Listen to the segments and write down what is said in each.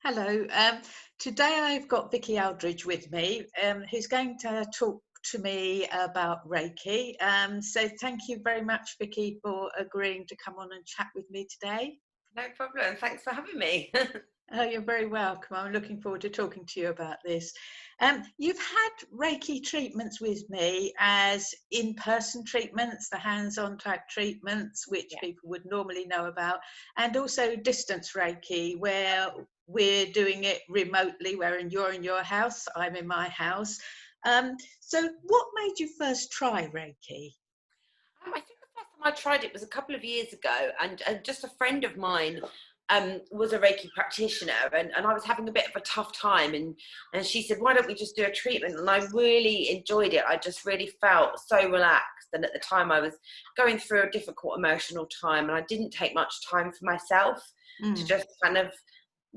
Hello. Today I've got Vicky with me, who's going to talk to me about Reiki. So thank you very much, Vicky, for agreeing to come on and chat with me today. No problem. Thanks for having me. Oh, you're very welcome. I'm looking forward to talking to you about this. You've had Reiki treatments with me as in-person treatments, the hands-on type treatments, which Yeah. people would normally know about, and also distance Reiki, where we're doing it remotely, wherein you're in your house, I'm in my house. So what made you first try Reiki? I think the first time I tried it was a couple of years ago, and just a friend of mine was a Reiki practitioner, and I was having a bit of a tough time, and she said, "Why don't we just do a treatment?" And I really enjoyed it. I just really felt so relaxed, and at the time I was going through a difficult emotional time, and I didn't take much time for myself to Mm, just kind of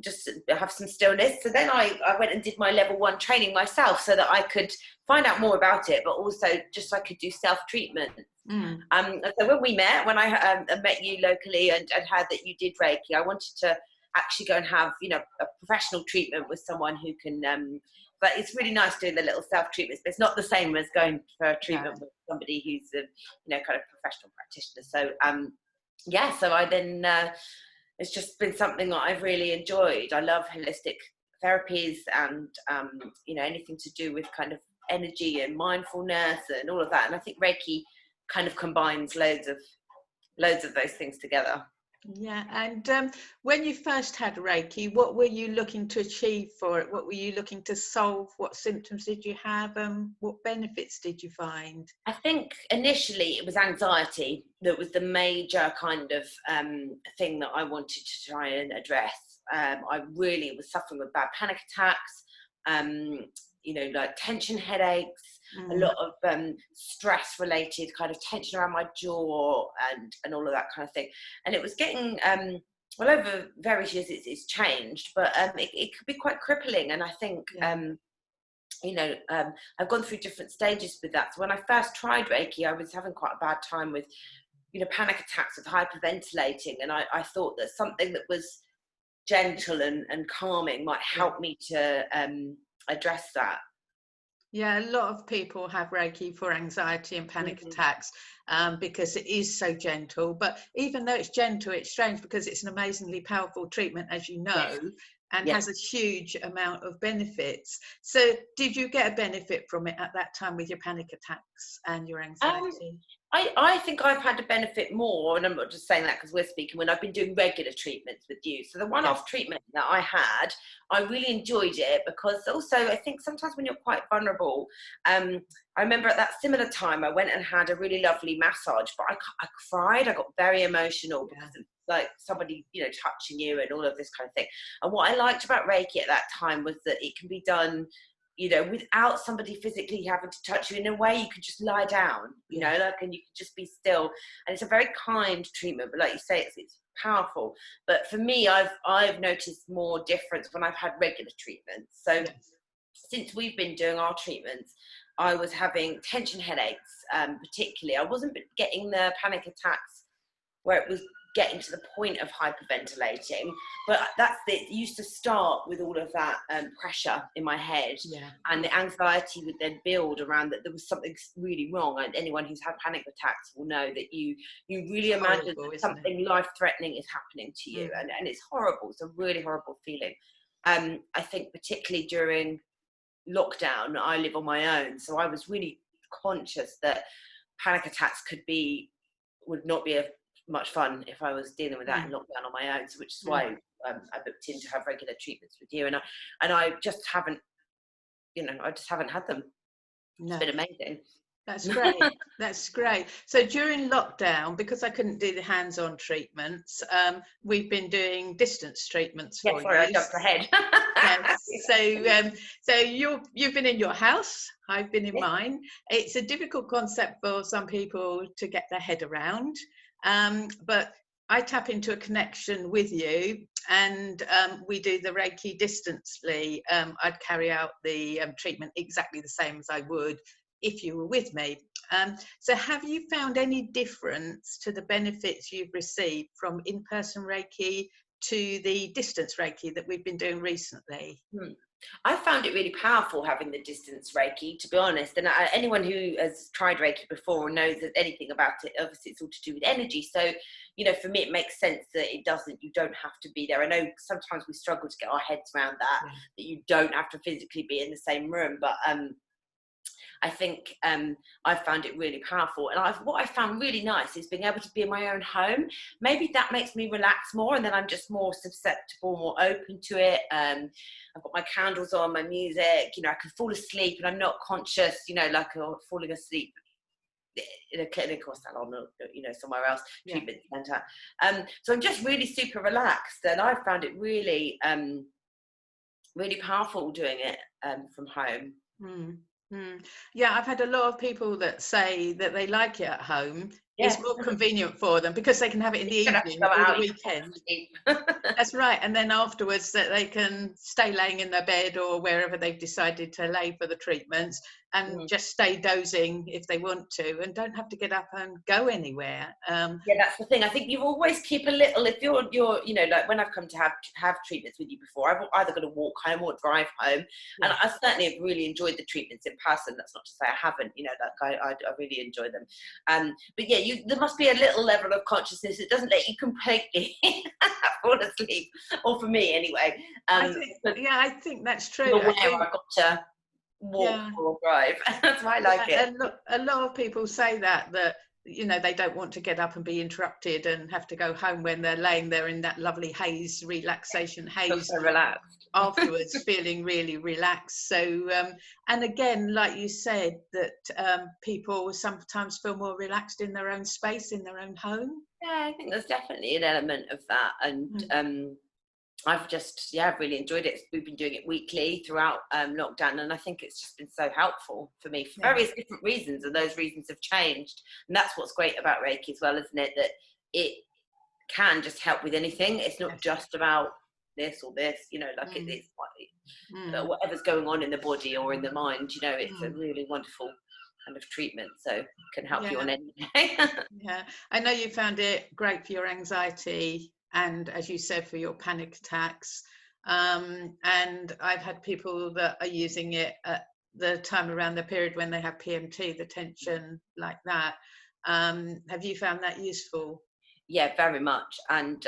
just have some stillness. So then I went and did my level 1 training myself so that I could find out more about it, but also just so I could do self-treatment. mm. So when we met, when I met you locally and heard that you did Reiki, I wanted to actually go and have, a professional treatment with someone who can, but it's really nice doing the little self-treatments, but it's not the same as going for a No. treatment with somebody who's a, kind of professional practitioner. So, yeah, so I then, it's just been something that I've really enjoyed. I love holistic therapies and, anything to do with kind of energy and mindfulness and all of that. And I think Reiki kind of combines loads of those things together. Yeah, and when you first had Reiki, what were you looking to achieve for it? What were you looking to solve? What symptoms did you have? What benefits did you find? I think initially it was anxiety that was the major kind of thing that I wanted to try and address. I really was suffering with bad panic attacks, um, like tension headaches, a Mm, lot of stress related kind of tension around my jaw and all of that kind of thing. And it was getting, well, over various years it's changed, but it could be quite crippling. And I think, yeah. I've gone through different stages with that. So when I first tried Reiki, I was having quite a bad time with, panic attacks, with hyperventilating. And I thought that something that was gentle and calming might Yeah. help me to address that. Yeah, a lot of people have Reiki for anxiety and panic Mhm. attacks because it is so gentle. But even though it's gentle, it's strange because it's an amazingly powerful treatment, as you Yes, know, and yes. has a huge amount of benefits. So, did you get a benefit from it at that time with your panic attacks and your Um, anxiety? I think I've had to benefit more, and I'm not just saying that because we're speaking, when I've been doing regular treatments with you. So the Yes. one-off treatment that I had, I really enjoyed it because also I think sometimes when you're quite vulnerable, I remember at that similar time I went and had a really lovely massage, but I cried, I got very emotional Yeah. because of like somebody, touching you and all of this kind of thing. And what I liked about Reiki at that time was that it can be done without somebody physically having to touch you. In a way, you could just lie down, Yeah. and you could just be still. And it's a very kind treatment, but like you say, it's powerful. But for me, I've noticed more difference when I've had regular treatments. So Yes. since we've been doing our treatments, I was having tension headaches, particularly. I wasn't getting the panic attacks where it was getting to the point of hyperventilating, but it used to start with all of that pressure in my head, Yeah. and the anxiety would then build around that there was something really wrong. And anyone who's had panic attacks will know that you really It's imagine horrible, that isn't it? something life threatening is happening to you, Mm. and it's horrible. It's a really horrible feeling. I think particularly during lockdown, I live on my own, so I was really conscious that panic attacks would not be much fun if I was dealing with that in Mm. lockdown on my own. So which is Mm. why I booked in to have regular treatments with you, and I just haven't, I just haven't had them. It's been No. amazing. That's great. That's great. So during lockdown, because I couldn't do the hands-on treatments, we've been doing distance treatments Yeah, for sorry, I you. jumped ahead. Yes. So you've been in your house. I've been in Yes. mine. It's a difficult concept for some people to get their head around, but I tap into a connection with you, and we do the Reiki distantly. I'd carry out the treatment exactly the same as I would if you were with me. So have you found any difference to the benefits you've received from in-person Reiki to the distance Reiki that we've been doing recently? I found it really powerful having the distance Reiki, to be honest. And anyone who has tried Reiki before or knows anything about it, obviously it's all to do with energy. So, you know, for me, it makes sense that you don't have to be there. I know sometimes we struggle to get our heads around that, that you don't have to physically be in the same room. But I think I found it really powerful. And what I found really nice is being able to be in my own home. Maybe that makes me relax more, and then I'm just more susceptible, more open to it. I've got my candles on, my music, you know, I can fall asleep and I'm not conscious, you know, like falling asleep in a clinic or salon or, you know, somewhere else, treatment centre. So I'm just really super relaxed, and I found it really, really powerful doing it from home. Yeah, I've had a lot of people that say that they like it at home. It's more convenient for them because they can have it in the evening or the weekend. That's right. And then afterwards that they can stay laying in their bed or wherever they've decided to lay for the treatments and just stay dozing if they want to, and don't have to get up and go anywhere. That's the thing. I think you always keep a little, if you're you know, like when I've come to have treatments with you before, I've either got to walk home or drive home. And I certainly have really enjoyed the treatments in person. That's not to say I haven't, you know, like I really enjoy them. But yeah, there must be a little level of consciousness. It doesn't let you completely fall asleep, or for me anyway. I think that's true. I've got to walk or drive. That's why I like it. A lot of people say that you know, they don't want to get up and be interrupted and have to go home when they're laying there in that lovely haze, relaxation haze, so relaxed afterwards, feeling really relaxed. So and again, like you said, that people sometimes feel more relaxed in their own space, in their own home. I think there's definitely an element of that. And I've just, I've really enjoyed it. We've been doing it weekly throughout lockdown, and I think it's just been so helpful for me for various different reasons, and those reasons have changed. And that's what's great about Reiki as well, isn't it? That it can just help with anything. It's not just about this or this, you know, like it's whatever's going on in the body or in the mind, you know, it's a really wonderful kind of treatment, so it can help you on anything. I know you found it great for your anxiety and, as you said, for your panic attacks, and I've had people that are using it at the time around the period when they have PMT, the tension like that. Have you found that useful? Yeah, very much. And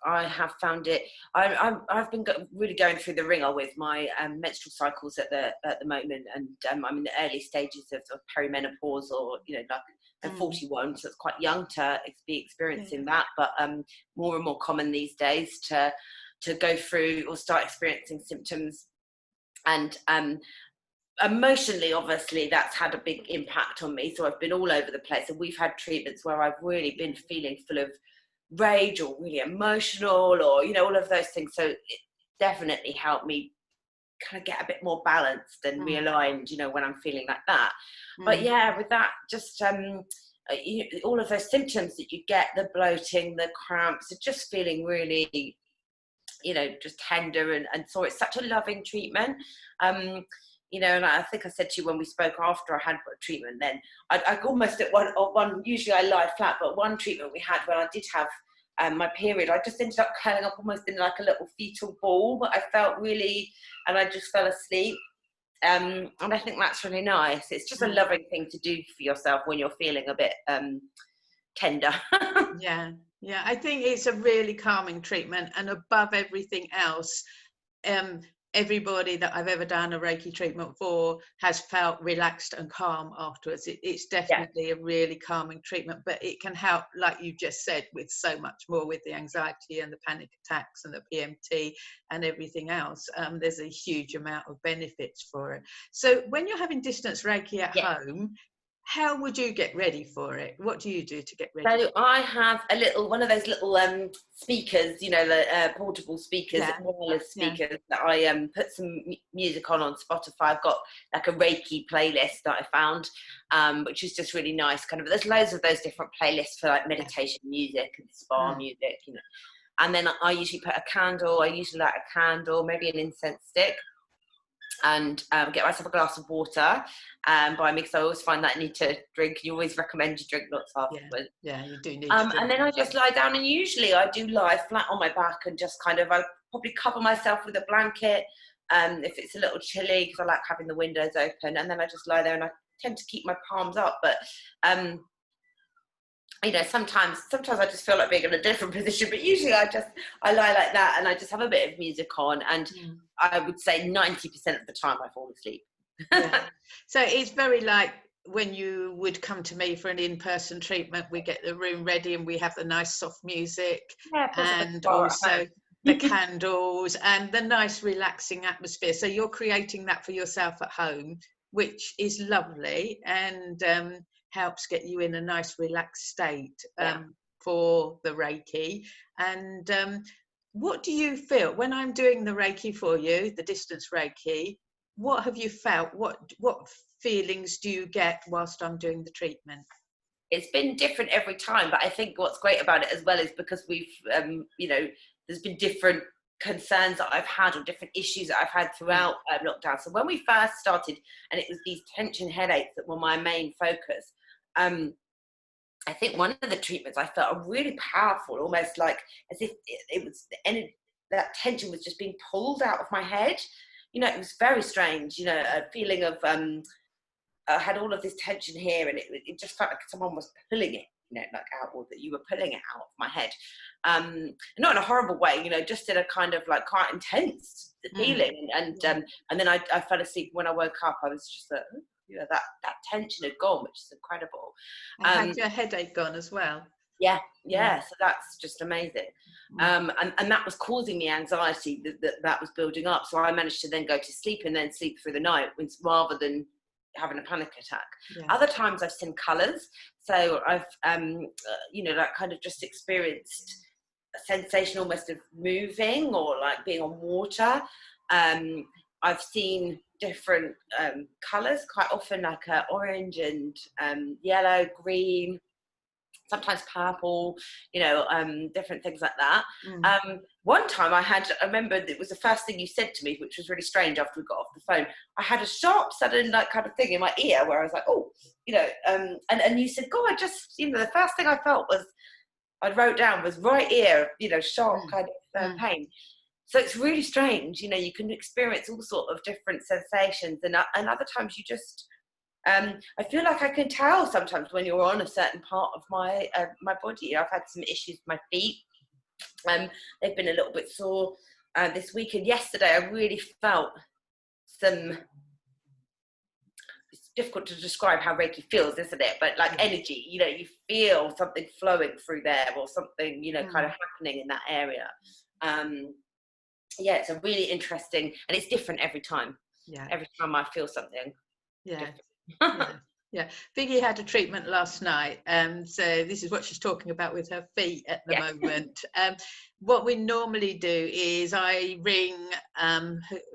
I have found it, I've been really going through the ringer with my menstrual cycles at the moment, and I'm in the early stages of perimenopause, or, you know, like I'm 41, so it's quite young to be experiencing that, but more and more common these days to go through or start experiencing symptoms. And emotionally, obviously, that's had a big impact on me. So I've been all over the place, and we've had treatments where I've really been feeling full of rage or really emotional, or, you know, all of those things. So it definitely helped me kind of get a bit more balanced and realigned, you know, when I'm feeling like that. But yeah, with that, just all of those symptoms that you get, the bloating, the cramps, just feeling really, you know, just tender, and so it's such a loving treatment. You know, and I think I said to you when we spoke after I had treatment, then I almost at one, usually I lie flat, but one treatment we had when I did have my period, I just ended up curling up almost in like a little fetal ball, but I felt really, and I just fell asleep. And I think that's really nice. It's just a loving thing to do for yourself when you're feeling a bit tender. Yeah, I think it's a really calming treatment, and above everything else, everybody that I've ever done a Reiki treatment for has felt relaxed and calm afterwards. It's definitely a really calming treatment, but it can help, like you just said, with so much more, with the anxiety and the panic attacks and the PMT and everything else. There's a huge amount of benefits for it. So when you're having distance Reiki at home, how would you get ready for it? What do you do to get ready? So I have one of those little speakers, you know, the portable speakers, wireless speakers, that I put some music on Spotify. I've got like a Reiki playlist that I found, which is just really nice. Kind of, there's loads of those different playlists for like meditation music and spa music, you know. And then I usually put a candle. I usually light a candle, maybe an incense stick. and get myself a glass of water by me, because I always find that I need to drink. You always recommend you drink lots afterwards. Yeah, you do need to drink. And then I just lie down, and usually I do lie flat on my back and just kind of, I probably cover myself with a blanket if it's a little chilly, because I like having the windows open, and then I just lie there, and I tend to keep my palms up. But you know, sometimes I just feel like being in a different position, but usually I lie like that, and I just have a bit of music on, and I would say 90% of the time I fall asleep. Yeah. So it's very like when you would come to me for an in-person treatment, we get the room ready and we have the nice soft music, and also the candles and the nice relaxing atmosphere. So you're creating that for yourself at home, which is lovely, and helps get you in a nice relaxed state for the Reiki. And what do you feel when I'm doing the Reiki for you, the distance Reiki? What have you felt? What feelings do you get whilst I'm doing the treatment? It's been different every time, but I think what's great about it as well is because we've, you know, there's been different concerns that I've had, or different issues that I've had throughout lockdown. So when we first started, and it was these tension headaches that were my main focus, I think one of the treatments I felt really powerful, almost like as if it was, that tension was just being pulled out of my head. You know, it was very strange, you know, a feeling of, I had all of this tension here, and it just felt like someone was pulling it, you know, like out, or that you were pulling it out of my head. Not in a horrible way, you know, just in a kind of like quite intense feeling. And then I fell asleep. When I woke up, I was just like, you know, that tension had gone, which is incredible. And had your headache gone as well? Yeah. So that's just amazing. And that was causing me anxiety that was building up. So I managed to then go to sleep, and then sleep through the night, rather than having a panic attack. Other times I've seen colours. So I've, you know, like kind of just experienced a sensation almost of moving, or like being on water. I've seen different colours, quite often like orange and yellow, green, sometimes purple, you know, different things like that. One time I remember it was the first thing you said to me, which was really strange after we got off the phone. I had a sharp, sudden like kind of thing in my ear where I was like, oh, you know, and you said, God, I just, you know, the first thing I felt was, I wrote down, was right ear, you know, sharp kind of pain. So it's really strange, you know, you can experience all sorts of different sensations, and other times you just, I feel like I can tell sometimes when you're on a certain part of my my body. I've had some issues with my feet. They've been a little bit sore this week, and yesterday I really felt some, it's difficult to describe how Reiki feels, isn't it? But like energy, you know, you feel something flowing through there, or something, you know, kind of happening in that area. Yeah, it's a really interesting, and it's different every time. Every time I feel something. Vicky had a treatment last night, so this is what she's talking about with her feet at the moment. What we normally do is I ring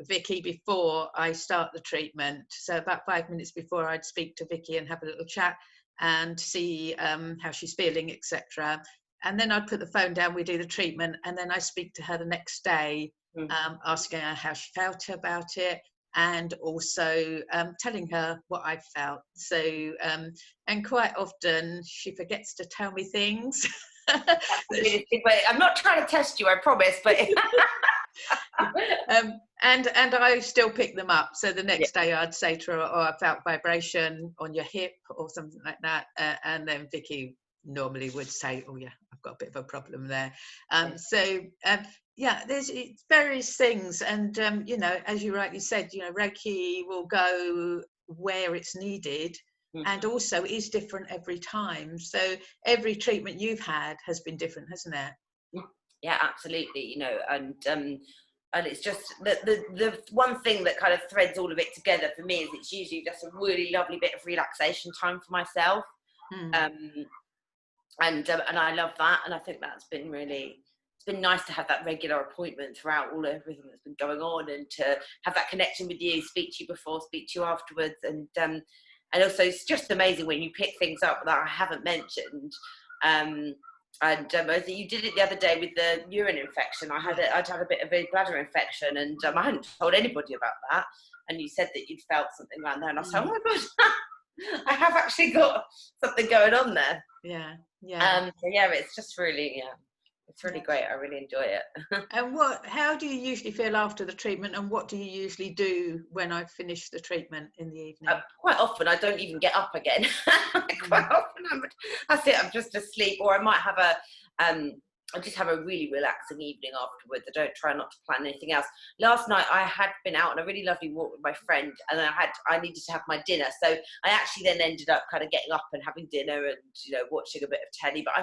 Vicky before I start the treatment, so about 5 minutes before I'd speak to Vicky and have a little chat and see how she's feeling, etc. And then I'd put the phone down, we do the treatment, and then I speak to her the next day, asking her how she felt about it, and also telling her what I felt. So, and quite often she forgets to tell me things. I'm not trying to test you, I promise, but and I still pick them up. So the next day I'd say to her, oh, I felt vibration on your hip or something like that, and then Vicky normally would say, oh yeah, I've got a bit of a problem there. There's various things, and you know, as you rightly said, you know, Reiki will go where it's needed, and also is different every time. So every treatment you've had has been different, hasn't it? Yeah, absolutely. You know, and it's just the one thing that kind of threads all of it together for me is it's usually just a really lovely bit of relaxation time for myself. And I love that, and I think that's been really, it's been nice to have that regular appointment throughout everything that's been going on, and to have that connection with you, speak to you before, speak to you afterwards, and also it's just amazing when you pick things up that I haven't mentioned, And you did it the other day with the urine infection. I'd had a bit of a bladder infection, and I hadn't told anybody about that. And you said that you'd felt something around there, and I said, "Oh my god, I have actually got something going on there." Yeah. So yeah, it's just really, it's really great. I really enjoy it. And how do you usually feel after the treatment, and what do you usually do when I finish the treatment in the evening? Quite often I don't even get up again. Quite often that's it, I'm just asleep, or I might have I just have a really relaxing evening afterwards. I don't try not to plan anything else. Last night I had been out on a really lovely walk with my friend, and I needed to have my dinner, so I actually then ended up kind of getting up and having dinner and watching a bit of telly. But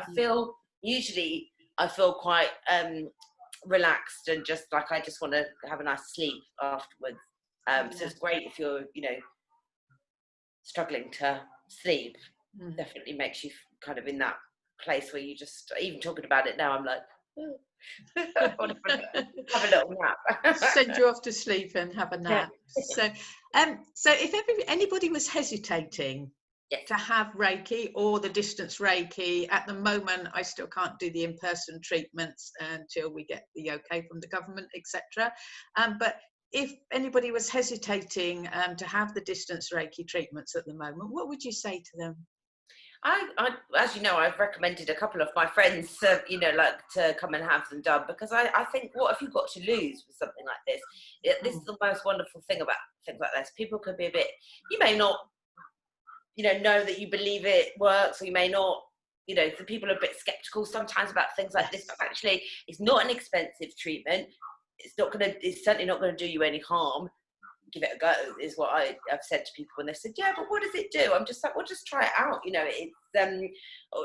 I feel quite relaxed, and just like I just want to have a nice sleep afterwards. So it's great if you're struggling to sleep. Definitely makes you kind of in that place where you just, even talking about it now, I'm like, I want to have a little nap. Send you off to sleep and have a nap. So if anybody was hesitating to have Reiki or the distance Reiki, at the moment I still can't do the in-person treatments until we get the okay from the government, etc. But if anybody was hesitating to have the distance Reiki treatments at the moment, what would you say to them? I as you know, I've recommended a couple of my friends to come and have them done, because I think, what have you got to lose with something like this? This is the most wonderful thing about things like this. People can be a bit, you may not know that you believe it works, or you may not, the people are a bit skeptical sometimes about things like this, but actually it's not an expensive treatment. It's certainly not going to do you any harm. Give it a go, is what I've said to people when they said, yeah, but what does it do? I'm just like, well, just try it out. It's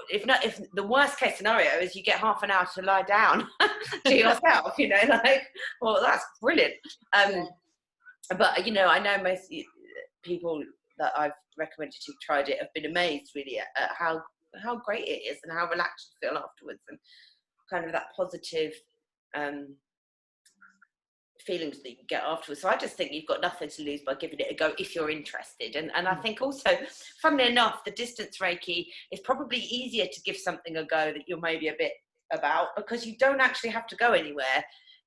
if the worst case scenario is you get half an hour to lie down to yourself, well, that's brilliant. But I know most people that I've recommended who've tried it have been amazed really at how great it is, and how relaxed you feel afterwards, and kind of that positive feelings that you get afterwards. So I just think you've got nothing to lose by giving it a go if you're interested. And I think also, funnily enough, the distance Reiki is probably easier to give something a go that you're maybe a bit about, because you don't actually have to go anywhere.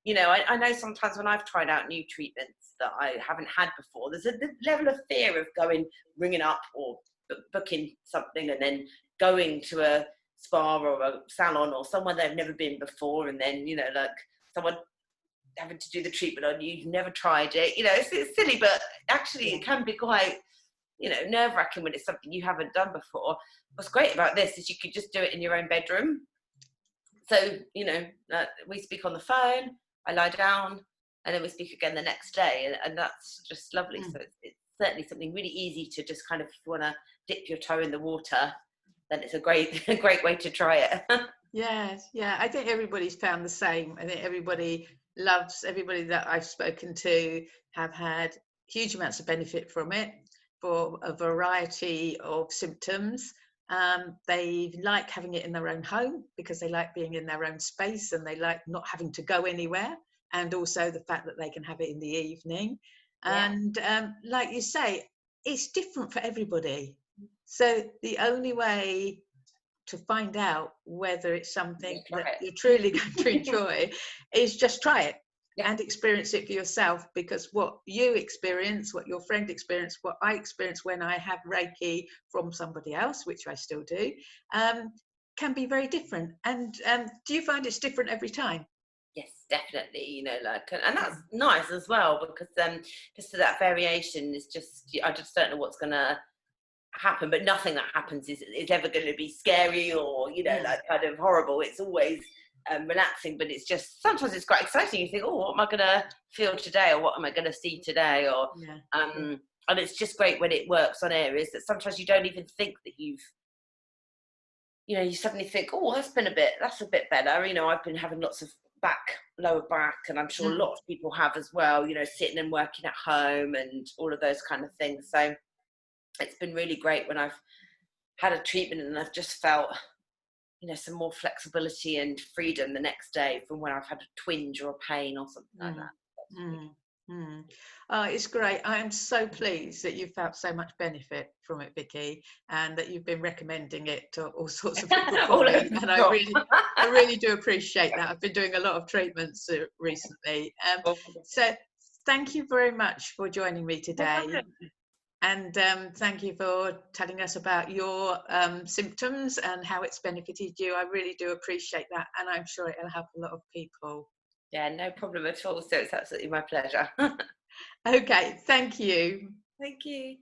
I know sometimes when I've tried out new treatments that I haven't had before, there's a level of fear of ringing up or booking something and then going to a spa or a salon or somewhere they've never been before, and then someone having to do the treatment on you, you've never tried it. It's silly, but actually it can be quite nerve-wracking when it's something you haven't done before. What's great about this is you could just do it in your own bedroom. So we speak on the phone, I lie down, and then we speak again the next day, and that's just lovely. So it's certainly something really easy to just kind of, if you want to dip your toe in the water, then it's a great way to try it. Yes, I think everybody's found the same. I think everybody that I've spoken to have had huge amounts of benefit from it for a variety of symptoms. They like having it in their own home because they like being in their own space, and they like not having to go anywhere, and also the fact that they can have it in the evening. And like you say, it's different for everybody. So the only way to find out whether it's something that you're truly going to enjoy is just try it and experience it for yourself, because what you experience, what your friend experienced, what I experienced when I have Reiki from somebody else, which I still do, can be very different. And do you find it's different every time? Yes, definitely. And that's nice as well, because just that variation is just, I just don't know what's going to happen, but nothing that happens is ever going to be scary or kind of horrible. It's always relaxing, but it's just, sometimes it's quite exciting. You think, oh, what am I going to feel today, or what am I going to see today, or and it's just great when it works on areas that sometimes you don't even think that you suddenly think, oh, that's a bit better. I've been having lots of lower back, and I'm sure lots of people have as well, sitting and working at home and all of those kind of things. So it's been really great when I've had a treatment and I've just felt, some more flexibility and freedom the next day from when I've had a twinge or a pain or something like that. Mm. Oh, it's great. I am so pleased that you've felt so much benefit from it, Vicky, and that you've been recommending it to all sorts of people for All over me. the And shop. I really do appreciate that. I've been doing a lot of treatments recently. So thank you very much for joining me No today. problem. And thank you for telling us about your symptoms and how it's benefited you. I really do appreciate that. And I'm sure it'll help a lot of people. Yeah, no problem at all. So it's absolutely my pleasure. Okay, thank you. Thank you.